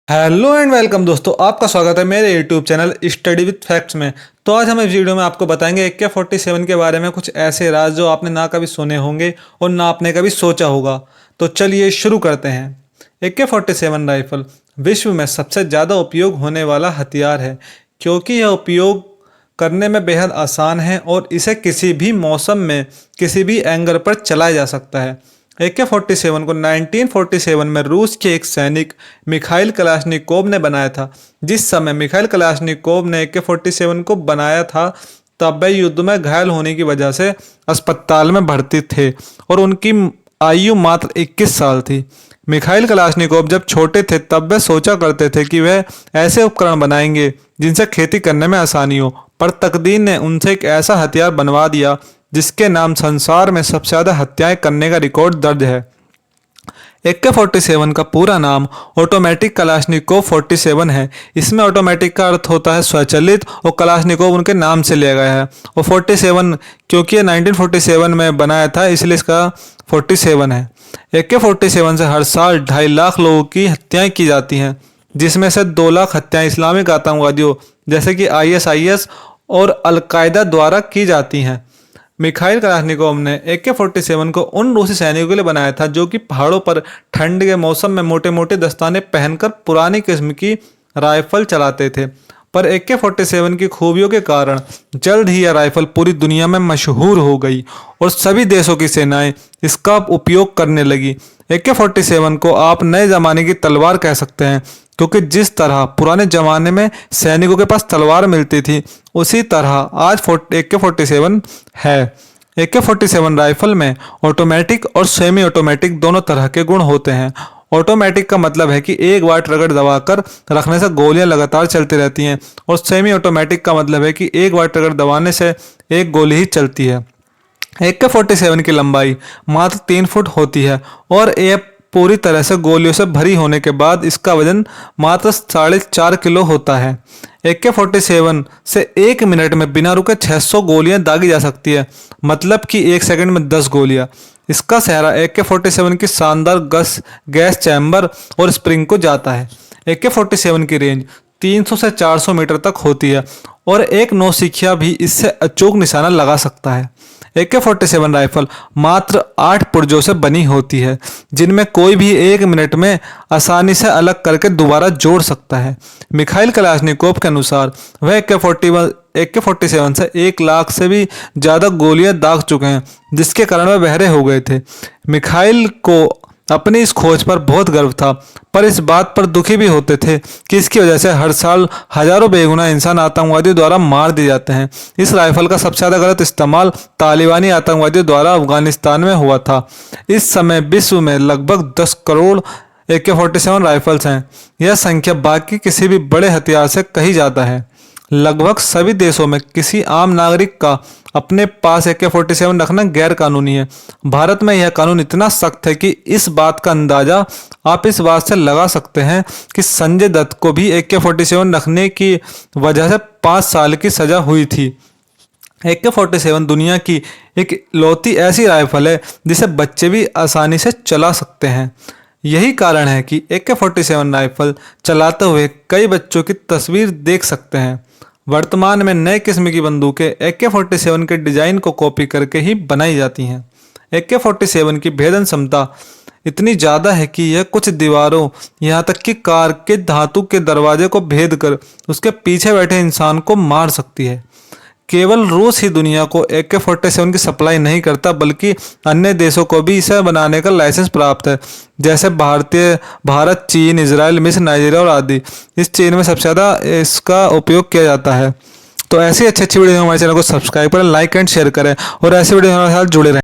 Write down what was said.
Hello and welcome दोस्तों, आपका स्वागत है मेरे YouTube channel study with facts में। तो आज हम इस वीडियो में आपको बताएंगे AK-47 के बारे में कुछ ऐसे राज जो आपने ना कभी सुने होंगे और ना आपने कभी सोचा होगा। तो चलिए शुरू करते हैं। AK-47 राइफल विश्व में सबसे ज़्यादा उपयोग होने वाला हथियार है क्योंकि यह उपयोग करने में बेहद आसान है और इसे किसी भी मौसम में किसी भी एंगल पर चलाया जा सकता है। AK-47 को 1947 में रूस के एक सैनिक मिखाइल कलाश्निकोव ने बनाया था। जिस समय मिखाइल कलाश्निकोव ने AK-47 को बनाया था तब वह युद्ध में घायल होने की वजह से अस्पताल में भर्ती थे और उनकी आयु मात्र 21 साल थी। मिखाइल कलाश्निकोव जब छोटे थे तब वे सोचा करते थे कि वे ऐसे उपकरण बनाएंगे जिनसे खेती करने में आसानी हो, पर तकदीर ने उनसे एक ऐसा हथियार बनवा दिया जिसके नाम संसार में सबसे ज़्यादा हत्याएं करने का रिकॉर्ड दर्ज है। AK-47 का पूरा नाम ऑटोमेटिक कलाश्निकोव 47 है। इसमें ऑटोमेटिक का अर्थ होता है स्वचालित और कलाश्निकोव उनके नाम से लिया गया है और 47 क्योंकि ये 1947 में बनाया था इसलिए इसका 47 है। AK-47 से हर साल 2.5 लाख लोगों की हत्याएं की जाती हैं, जिसमें से 2 लाख हत्याएं इस्लामिक आतंकवादियों जैसे कि ISIS और अलकायदा द्वारा की जाती हैं। मिखाइल कलाश्निकोव ने AK-47 को उन रूसी सैनिकों के लिए बनाया था जो कि पहाड़ों पर ठंड के मौसम में मोटे मोटे दस्ताने पहनकर पुरानी किस्म की राइफल चलाते थे। पर AK-47 की खूबियों के कारण जल्द ही यह राइफल पूरी दुनिया में मशहूर हो गई और सभी देशों की सेनाएं इसका उपयोग करने लगी। AK-47 को आप नए ज़माने की तलवार कह सकते हैं क्योंकि जिस तरह पुराने ज़माने में सैनिकों के पास तलवार मिलती थी उसी तरह आज AK-47 है। AK-47 राइफल में ऑटोमेटिक और सेमी ऑटोमेटिक दोनों तरह के गुण होते हैं। ऑटोमेटिक का मतलब है कि एक बार ट्रिगर दबाकर रखने से गोलियां लगातार चलती रहती हैं और सेमी ऑटोमेटिक का मतलब है कि एक बार ट्रिगर दबाने से एक गोली ही चलती है। AK-47 की लंबाई मात्र 3 फुट होती है और यह पूरी तरह से गोलियों से भरी होने के बाद इसका वजन मात्र 4.5 किलो होता है। AK-47 से 1 मिनट में बिना रुके 600 गोलियां दागी जा सकती है, मतलब कि 1 सेकंड में 10 गोलियां। इसका सहरा AK-47 की शानदार गैस चैम्बर और स्प्रिंग को जाता है। AK-47 की रेंज 300 से 400 मीटर तक होती है और एक नौसिखिया भी इससे अचूक निशाना लगा सकता है। AK-47 राइफल मात्र 8 पुर्जों से बनी होती है जिनमें कोई भी 1 मिनट में आसानी से अलग करके दोबारा जोड़ सकता है। मिखाइल कलाश्निकोव के अनुसार वह AK-47 से 1 लाख से भी ज़्यादा गोलियां दाग चुके हैं, जिसके कारण वह बहरे हो गए थे। मिखाइल को अपनी इस खोज पर बहुत गर्व था, पर इस बात पर दुखी भी होते थे कि इसकी वजह से हर साल हजारों बेगुनाह इंसान आतंकवादियों द्वारा मार दिए जाते हैं। इस राइफल का सबसे ज़्यादा गलत इस्तेमाल तालिबानी आतंकवादियों द्वारा अफगानिस्तान में हुआ था। इस समय विश्व में लगभग 10 करोड़ AK-47 राइफल्स हैं। यह संख्या बाकी किसी भी बड़े हथियार से कहीं ज़्यादा है। लगभग सभी देशों में किसी आम नागरिक का अपने पास AK-47 रखना गैर कानूनी है। भारत में यह कानून इतना सख्त है कि इस बात का अंदाजा आप इस बात से लगा सकते हैं कि संजय दत्त को भी AK-47 रखने की वजह से 5 साल की सजा हुई थी। AK-47 दुनिया की एक इकलौती ऐसी राइफल है जिसे बच्चे भी आसानी से चला सकते हैं। यही कारण है कि AK-47 राइफल चलाते हुए कई बच्चों की तस्वीर देख सकते हैं। वर्तमान में नए किस्म की बंदूकें AK-47 के डिज़ाइन को कॉपी करके ही बनाई जाती हैं। AK-47 की भेदन क्षमता इतनी ज़्यादा है कि यह कुछ दीवारों यहाँ तक कि कार के धातु के दरवाजे को भेद कर उसके पीछे बैठे इंसान को मार सकती है। केवल रूस ही दुनिया को AK-47 की सप्लाई नहीं करता बल्कि अन्य देशों को भी इसे बनाने का लाइसेंस प्राप्त है, जैसे भारत, चीन, इजराइल, मिस्र, नाइजीरिया और आदि। इस चीन में सबसे ज़्यादा इसका उपयोग किया जाता है। तो ऐसी अच्छी वीडियो हमारे चैनल को सब्सक्राइब करें, लाइक एंड शेयर करें और ऐसी वीडियो हमारे साथ जुड़े रहें।